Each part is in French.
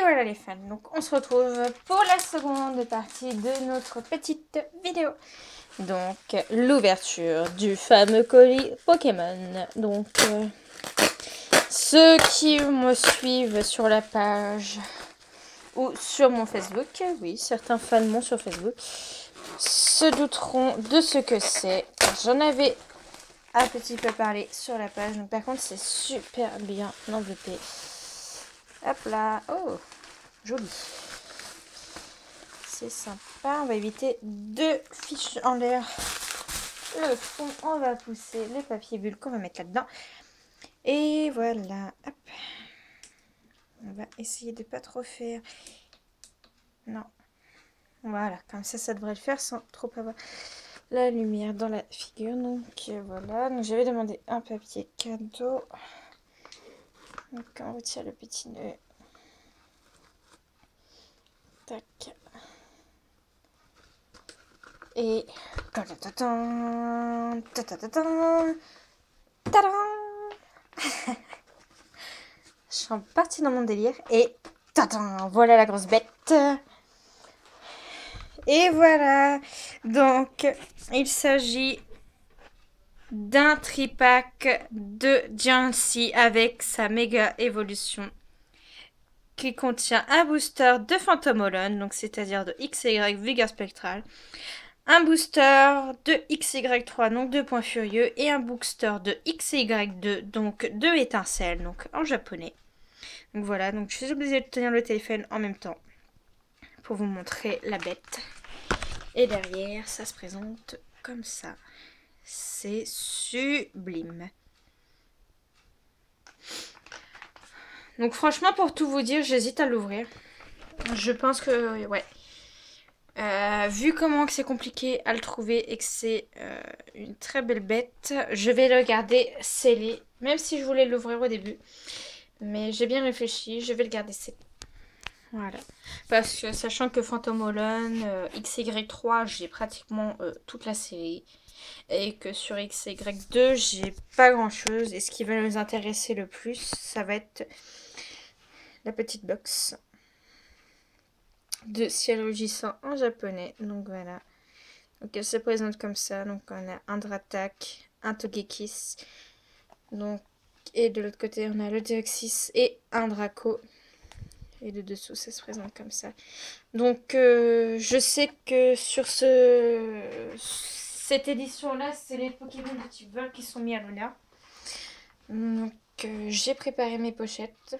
voilà les fans, donc on se retrouve pour la seconde partie de notre petite vidéo. Donc l'ouverture du fameux colis Pokémon. Donc ceux qui me suivent sur la page ou sur mon Facebook, oui certains fans m'ont sur Facebook, se douteront de ce que c'est. J'en avais un petit peu parlé sur la page, donc par contre c'est super bien enveloppé. Hop là, oh joli. C'est sympa. On va éviter deux fiches en l'air. Le fond, on va pousser le papier bulle qu'on va mettre là-dedans. Et voilà. Hop. On va essayer de pas trop faire. Non. Voilà. Comme ça devrait le faire sans trop avoir la lumière dans la figure. Donc voilà. Donc j'avais demandé un papier cadeau. Donc on retire le petit nœud. Tac. Et je suis partie dans mon délire et voilà la grosse bête. Et voilà, donc il s'agit d'un tripack de Diancie avec sa méga évolution qui contient un booster de Phantomolon, donc c'est-à-dire de XY Vigor Spectral, un booster de XY3, donc de Point Furieux, et un booster de XY2, donc de Étincelle, donc en japonais. Donc voilà, donc je suis obligée de tenir le téléphone en même temps pour vous montrer la bête. Et derrière, ça se présente comme ça. C'est sublime. Donc franchement, pour tout vous dire, j'hésite à l'ouvrir. Je pense que, ouais. Vu comment que c'est compliqué à le trouver et que c'est une très belle bête, je vais le garder scellé, même si je voulais l'ouvrir au début. Mais j'ai bien réfléchi, je vais le garder scellé. Voilà. Parce que sachant que Phantomolon, XY3, j'ai pratiquement toute la série. Et que sur XY2, j'ai pas grand chose. Et ce qui va nous intéresser le plus, ça va être la petite box de ciel rugissant en japonais. Donc voilà. Donc elle se présente comme ça. Donc on a un Dratak, un Togekiss. Donc, et de l'autre côté, on a le Deoxys et un Draco. Et de dessous, ça se présente comme ça. Donc je sais que sur cette édition-là, c'est les Pokémon de type vol qui sont mis à l'honneur. Donc j'ai préparé mes pochettes.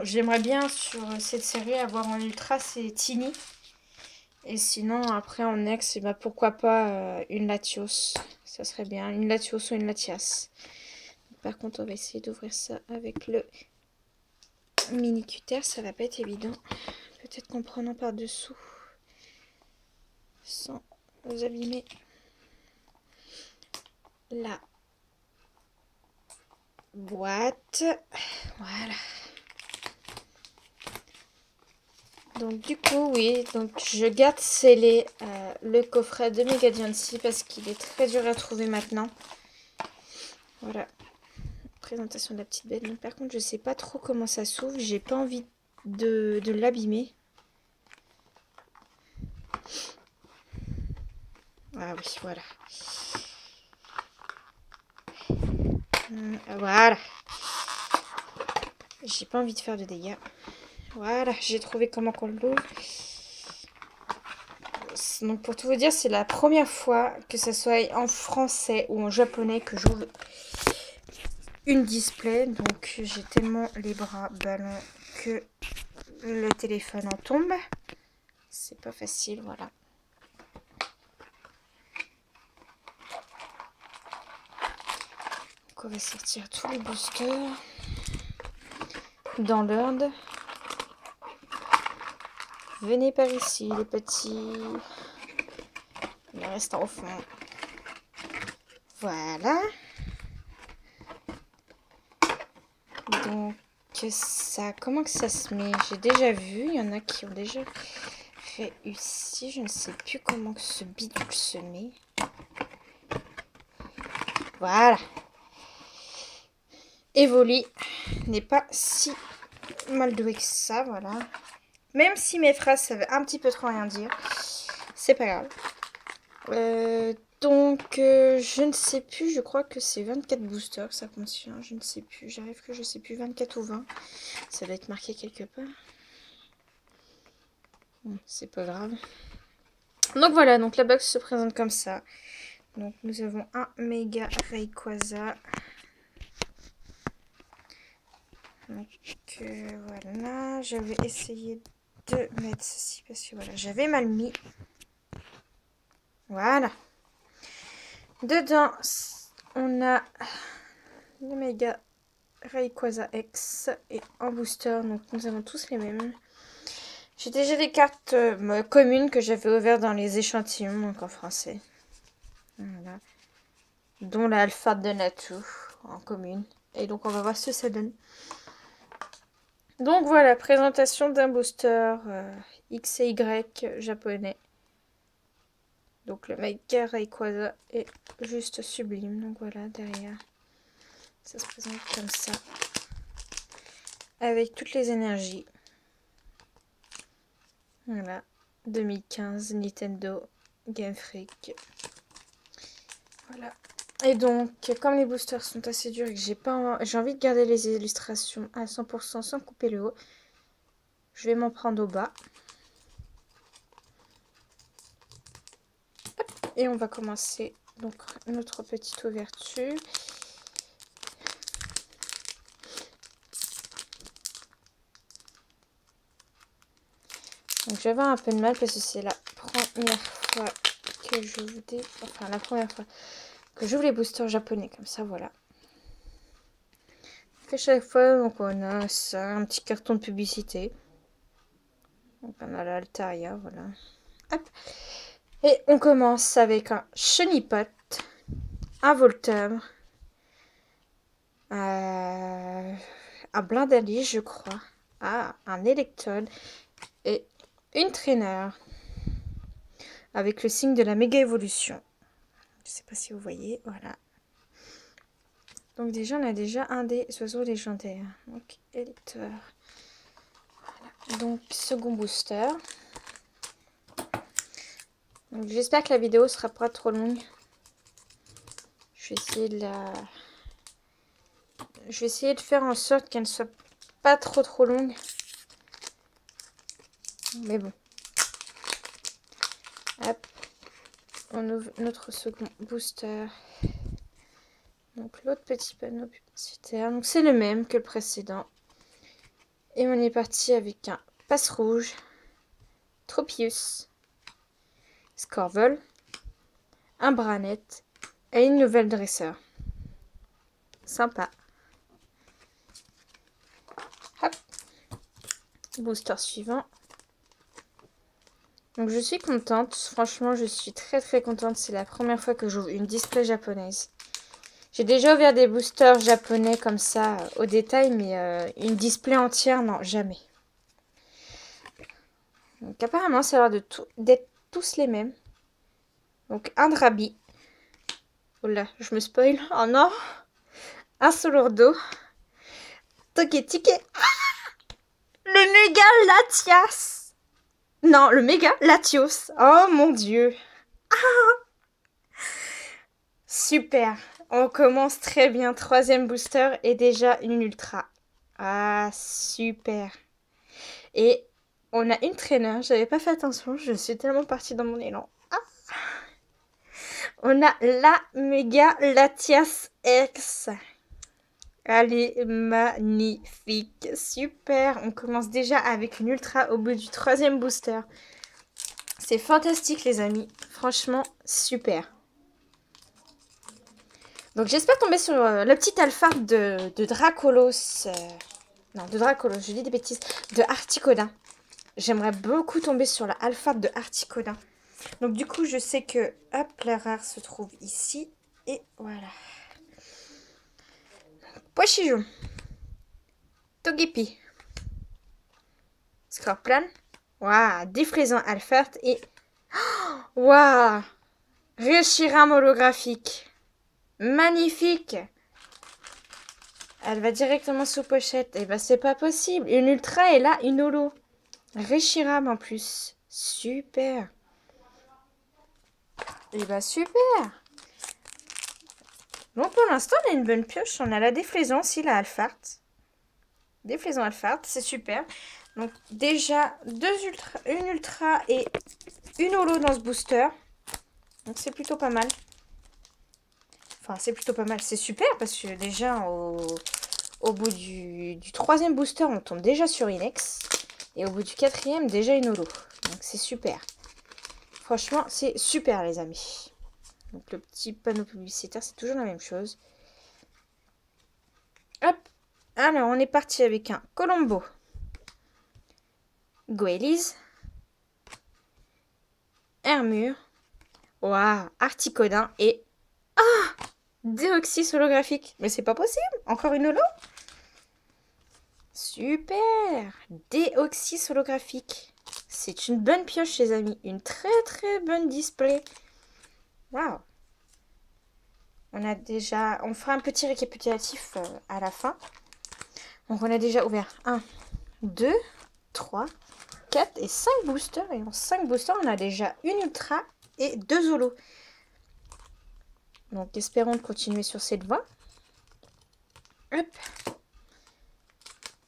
J'aimerais bien sur cette série avoir en ultra c'est Tiny. Et sinon après en ex, bah, pourquoi pas une Latios. Ça serait bien, une Latios ou une Latias. Par contre on va essayer d'ouvrir ça avec le mini cutter, ça va pas être évident. Peut-être qu'en prenant par dessous sans vous abîmer la boîte. Voilà. Donc du coup oui, donc je garde scellé le coffret de Mega Diancie parce qu'il est très dur à trouver maintenant. Voilà. Présentation de la petite bête. Donc par contre je sais pas trop comment ça s'ouvre. J'ai pas envie de l'abîmer. Ah oui, voilà. Voilà. J'ai pas envie de faire de dégâts. Voilà, j'ai trouvé comment qu'on l'ouvre. Donc pour tout vous dire, c'est la première fois que ce soit en français ou en japonais que j'ouvre une display. Donc j'ai tellement les bras ballants que le téléphone en tombe. C'est pas facile, voilà. Donc on va sortir tous les boosters dans l'ordre. Venez par ici les petits. Il reste au fond. Voilà. Donc ça, comment que ça se met? J'ai déjà vu, il y en a qui ont déjà réussi. Je ne sais plus comment que ce bidule se met. Voilà. Evoli n'est pas si mal douée que ça, voilà. Même si mes phrases, ça veut un petit peu trop rien dire. C'est pas grave. Je ne sais plus, je crois que c'est 24 boosters, ça contient, je ne sais plus. J'arrive que je sais plus, 24 ou 20. Ça va être marqué quelque part. Bon, c'est pas grave. Donc voilà, donc la box se présente comme ça. Donc nous avons un méga Rayquaza. Donc voilà, j'avais essayé de mettre ceci parce que voilà, j'avais mal mis. Voilà. Dedans, on a le méga Rayquaza X et en booster, donc nous avons tous les mêmes. J'ai déjà des cartes communes que j'avais ouvertes dans les échantillons, donc en français. Voilà. Dont la Alpha de Natu en commune. Et donc on va voir ce que ça donne. Donc voilà, présentation d'un booster X et Y japonais. Donc le Mega Rayquaza est juste sublime. Donc voilà, derrière, ça se présente comme ça. Avec toutes les énergies. Voilà, 2015, Nintendo, Game Freak. Voilà. Et donc, comme les boosters sont assez durs et que j'ai envie de garder les illustrations à 100% sans couper le haut, je vais m'en prendre au bas. Hop. Et on va commencer donc notre petite ouverture. Donc je vais avoir un peu de mal parce que c'est la première fois que j'ouvre la première fois que j'ouvre les boosters japonais comme ça, voilà. Donc à chaque fois, donc on a ça, un petit carton de publicité. Donc on a l'Altaria, voilà. Hop. Et on commence avec un Chenipot, un Voltorb, un Blindali, je crois, un Electrode et une Trainer avec le signe de la méga évolution. Je sais pas si vous voyez, voilà. Donc déjà, on a déjà un des oiseaux légendaires. Donc, Elector. Voilà. Donc, second booster. Donc, j'espère que la vidéo sera pas trop longue. Je vais essayer de faire en sorte qu'elle ne soit pas trop longue. Mais bon. Hop. On ouvre notre second booster. Donc, l'autre petit panneau publicitaire. Donc, c'est le même que le précédent. Et on est parti avec un Passe Rouge, Tropius, Scorvol, un Branette et une nouvelle dresseur. Sympa. Hop. Booster suivant. Donc je suis contente. Franchement, je suis très contente. C'est la première fois que j'ouvre une display japonaise. J'ai déjà ouvert des boosters japonais comme ça au détail, mais une display entière, non, jamais. Donc apparemment, ça a l'air d'être tous les mêmes. Donc un Drabi. Oula, je me spoil. Oh non. Un Solourdo. Togetic. Ah, le méga Latias. Non, le méga Latios. Oh mon dieu. Ah, super. On commence très bien. Troisième booster et déjà une ultra. Ah, super. Et on a une traîneur. J'avais pas fait attention. Je suis tellement partie dans mon élan. Ah. On a la méga Latias X. Elle est magnifique. Super. On commence déjà avec une ultra au bout du troisième booster. C'est fantastique les amis. Franchement, super. Donc j'espère tomber sur le petit alpha de Dracolos. Non, de Dracolos, je dis des bêtises. De Articodin. J'aimerais beaucoup tomber sur la alpha de Articodin. Donc du coup, je sais que, hop, la rare se trouve ici. Et voilà. Poichijon. Togepi. Scorpion. Waouh, défrisant Alphard et... Waouh, Reshiram holographique. Magnifique. Elle va directement sous pochette. Eh ben, c'est pas possible. Une ultra et là, une holo. Reshiram en plus. Super. Eh ben, super. Bon, pour l'instant, on a une bonne pioche. On a la déflaison aussi, la Alphard. Déflaison Alphard, c'est super. Donc, déjà, une ultra et une holo dans ce booster. Donc, c'est plutôt pas mal. Enfin, c'est plutôt pas mal. C'est super parce que déjà, au bout du troisième booster, on tombe déjà sur Inex. Et au bout du quatrième, déjà une holo. Donc, c'est super. Franchement, c'est super, les amis. Donc, le petit panneau publicitaire, c'est toujours la même chose. Hop. Alors, on est parti avec un Colombo. Goélise. Hermure. Waouh. Articodin. Et... Ah, Déoxys holographique. Mais c'est pas possible. Encore une holo. Super. Déoxys holographique. C'est une bonne pioche, les amis. Une très très bonne display. Waouh. On fera un petit récapitulatif à la fin. Donc on a déjà ouvert 1, 2, 3, 4 et 5 boosters. Et en 5 boosters, on a déjà une ultra et 2 holos. Donc espérons de continuer sur cette voie. Hop.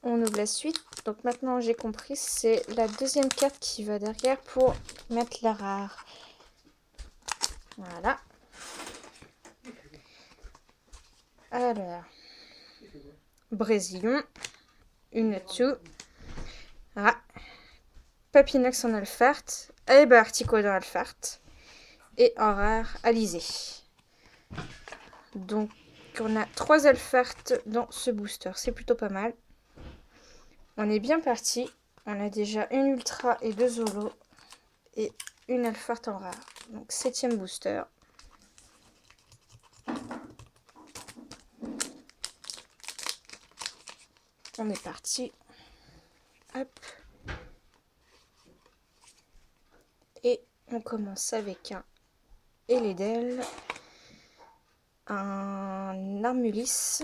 On ouvre la suite. Donc maintenant j'ai compris, c'est la deuxième carte qui va derrière pour mettre la rare. Voilà. Alors. Brésilion. Unatu. Ah. Papinox en Alphard. Et bah Articodin Alphard. Et en rare, Alizé. Donc, on a 3 Alphard dans ce booster. C'est plutôt pas mal. On est bien parti. On a déjà une Ultra et 2 Holos. Et une Alphard en rare. Donc, 7e booster. On est parti. Hop. Et on commence avec un Eledel. Un Armulis.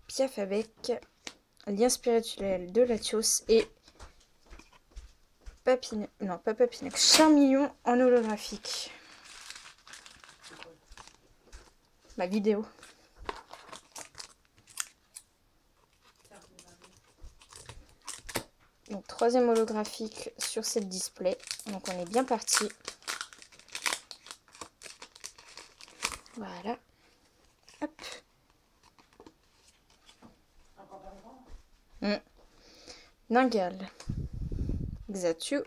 Piafabec. Lien spirituel de Latios. Et non, pas Papinox. Charmillon en holographique. Ma vidéo. Donc, 3e holographique sur cette display. Donc, on est bien parti. Voilà. Hop. Ningal. Xatu.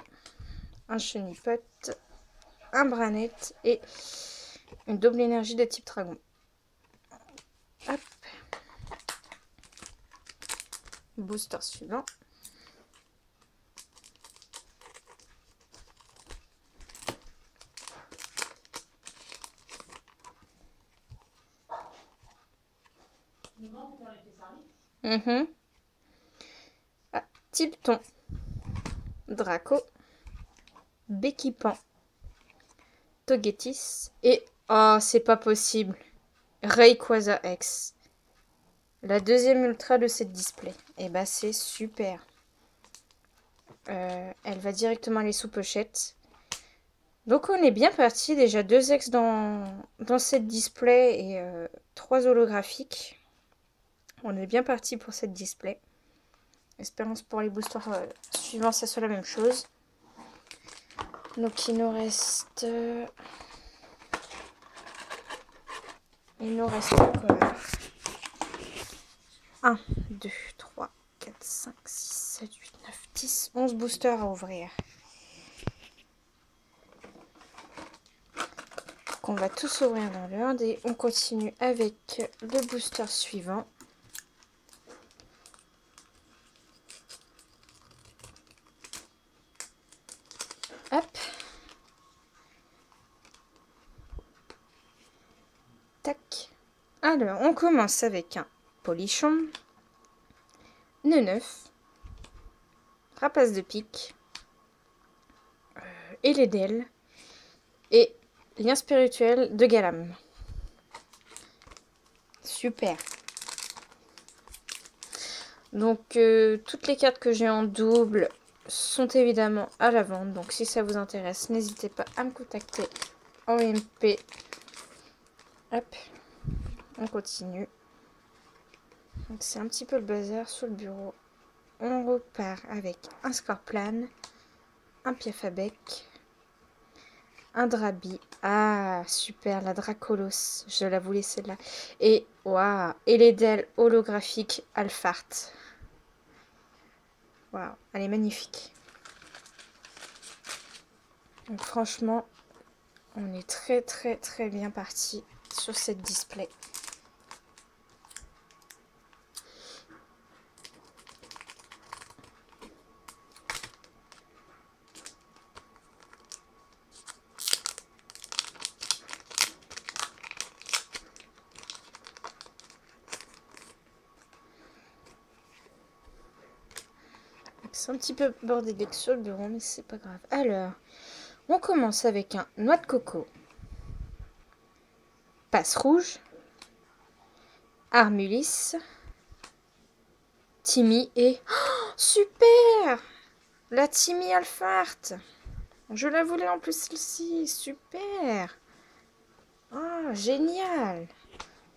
Un Chenipote. Un Branette. Et une double énergie de type dragon. Hop. Booster suivant. Ah, Tilton. Draco. Béquipan. Togetis. Et... Oh, c'est pas possible. Rayquaza X. La deuxième ultra de cette display. Et bah, c'est super. Elle va directement aller sous pochette. Donc, on est bien parti. Déjà 2 X dans cette display et 3 holographiques. On est bien parti pour cette display. Espérons pour les boosters suivants, ça soit la même chose. Donc, il nous reste... Il nous reste encore 1, 2, 3, 4, 5, 6, 7, 8, 9, 10, 11 boosters à ouvrir. Qu'on va tous ouvrir dans l'ordre et on continue avec le booster suivant. Hop. Tac. Alors, on commence avec un Polichon, Neneuf, Rapace de pique, Eledel et Lien spirituel de Galam. Super. Donc toutes les cartes que j'ai en double sont évidemment à la vente. Donc si ça vous intéresse, n'hésitez pas à me contacter en MP. Hop, on continue. Donc c'est un petit peu le bazar sur le bureau. On repart avec un Scorplan, un Piafabec, un Drabi. Ah, super, la Dracolos. Je la voulais celle-là. Et, waouh, et l'Edel holographique Alphard. Waouh, elle est magnifique. Donc franchement, on est très bien parti sur cette display. C'est un petit peu bordélique sur le bureau, mais c'est pas grave. Alors, on commence avec un noix de coco, passe rouge, Armulis, Timmy et... Oh, super! La Timmy Alphard. Je la voulais en plus celle-ci. Super! Oh, génial!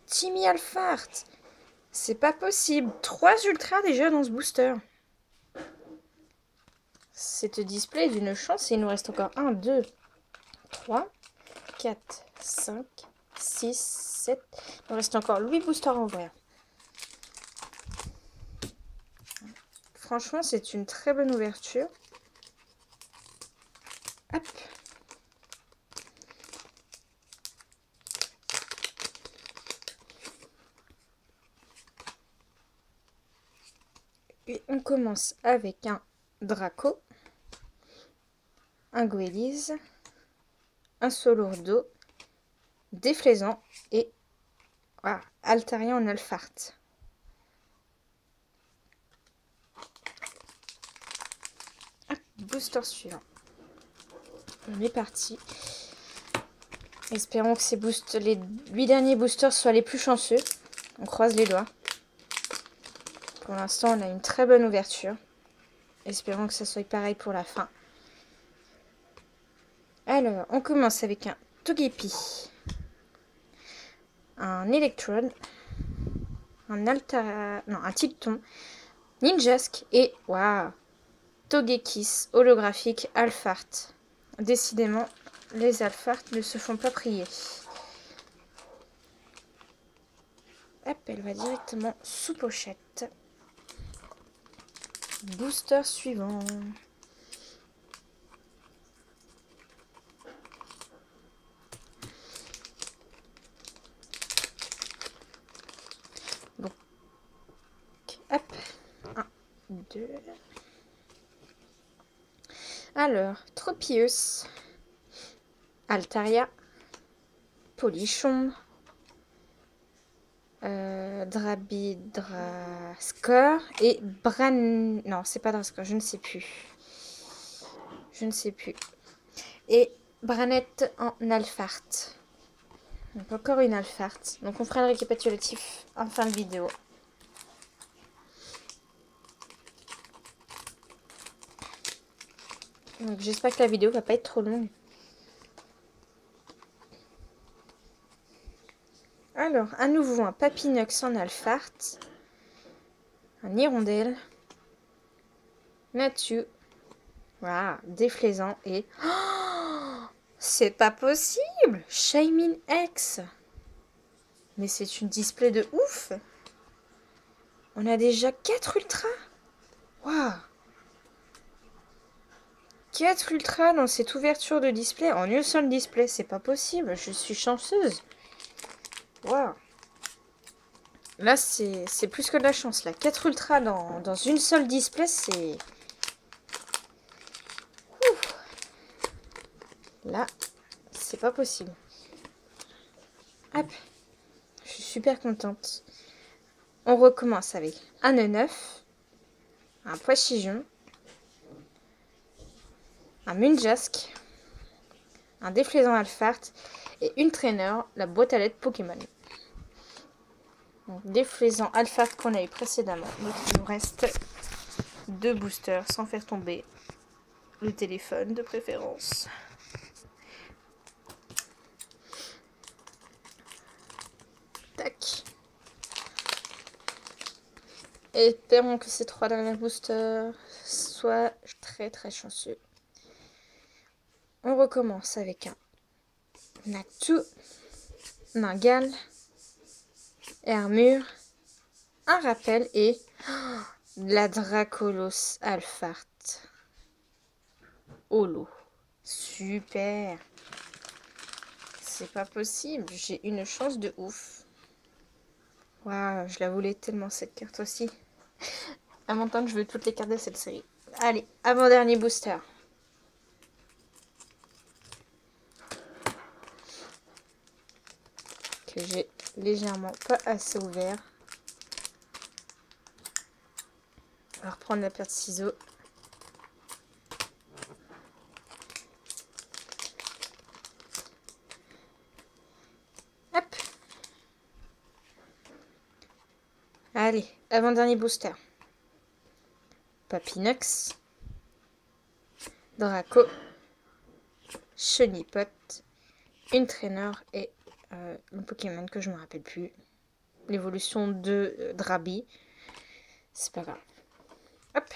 Timmy Alphard. C'est pas possible. 3 ultras déjà dans ce booster. Cette display d'une chance. Et il nous reste encore 1, 2, 3, 4, 5, 6, 7. Il nous reste encore 8 boosters en vrai. Franchement, c'est une très bonne ouverture. Hop. Et on commence avec un Draco, un Goélise, un Solourdo, Déflaisant et Altarian en Alphard. Booster suivant. On est parti. Espérons que les 8 derniers boosters soient les plus chanceux. On croise les doigts. Pour l'instant, on a une très bonne ouverture. Espérons que ça soit pareil pour la fin. Alors, on commence avec un Togepi, un Electrode, un Tilton, Ninjask et Togekiss holographique Alphard. Décidément, les Alphard ne se font pas prier. Hop, elle va directement sous pochette. Booster suivant. Donc, hop, 1, 2. Alors, Tropius, Altaria, Polichon, Drabidrascore et Non, c'est pas Drascore, je ne sais plus. Et Branette en Alphard. Donc encore une Alphard. Donc on fera le récapitulatif en fin de vidéo. Donc j'espère que la vidéo va pas être trop longue. Alors, à nouveau un Papinox en Alphard. Un Hirondelle. Mathieu. Déflaisant et... Oh, c'est pas possible! Shaymin X. Mais c'est une display de ouf! On a déjà 4 ultras! Waouh! 4 ultras dans cette ouverture de display en une seule display, c'est pas possible, je suis chanceuse. Waouh! Là, c'est plus que de la chance, là. 4 ultras dans une seule display, c'est... Là, c'est pas possible. Hop! Je suis super contente. On recommence avec un E9, un Poichigeon, un Munjask, un Déflaisant Alphard et une Trainer, la boîte à lettres Pokémon. Donc, déflaisant Alpha qu'on a eu précédemment. Donc il nous reste 2 boosters sans faire tomber le téléphone de préférence. Tac. Et espérons que ces 3 derniers boosters soient très très chanceux. On recommence avec un Natu, Ningal, Armure, un rappel et la Dracolos Alphard. Holo. Super. C'est pas possible. J'ai une chance de ouf. Waouh, je la voulais tellement cette carte aussi. À mon temps que je veux toutes les cartes de cette série. Allez, avant-dernier booster. Que j'ai légèrement pas assez ouvert. On va reprendre la paire de ciseaux. Hop. Allez, avant-dernier booster. Papinox. Draco. Chenipot. Une traîneur et un Pokémon que je me rappelle plus. L'évolution de Drabi. C'est pas grave. Hop,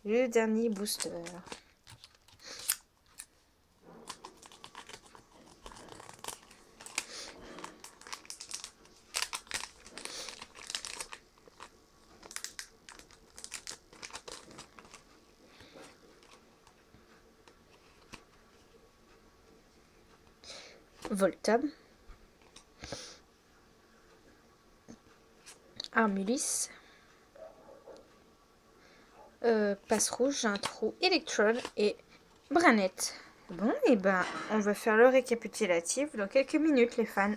le dernier booster. Voltab. Armulis. Passe rouge, j'ai un trou. Electrode et Branette. Bon, et ben, on va faire le récapitulatif dans quelques minutes, les fans.